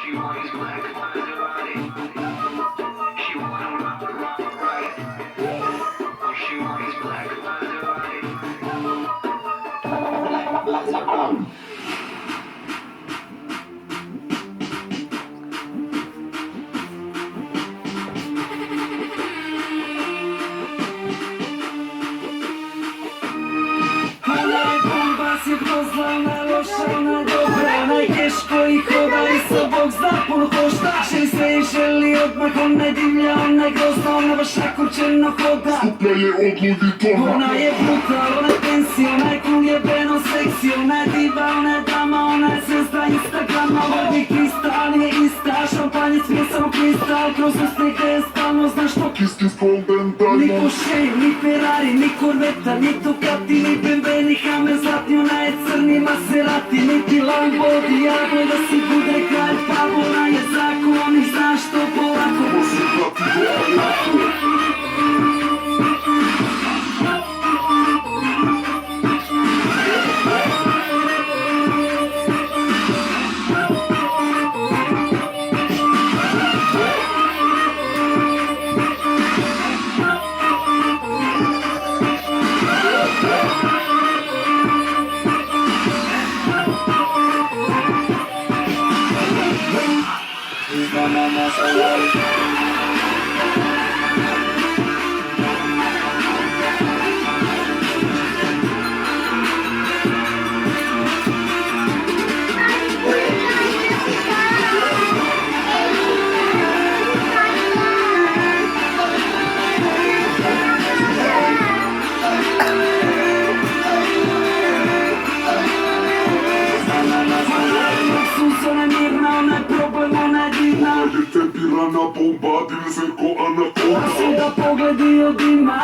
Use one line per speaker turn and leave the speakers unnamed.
She wants black Maserati. She wanna rock, right. She wants black Maserati. Black Maserati.
Ona loša, ona dobra, najteško i hoda i sa Bog zna puno košta. Želi sve i želi odmah, ona je divlja, ona je grozna, ona baš jako černo hoda.
Skuplja je od Luditona.
Ona je brutal, ona je pensija, ona je cool, jebeno seksi. Ona je diva, ona je dama, ona je zvezda Instagrama. Vodi kristal, nije ista, šampanjec mi je samo kristal. Kroz usne gde je stalno, znaš to?
Kiss kiss golden
Ni
diamond.
Porsche, ni Ferrari, ni Corvetta, ni Ducati, ni BMW, ni Hammer zlatni. Ona je crni Maserati, niti Lambo, Diablo. Da si bude kralj, pa ona je zakon i znaš to polako.
Ovo se prati do Alako. Tempirana bomba, dime se ko anakonda.
Svuda pogledi od ima.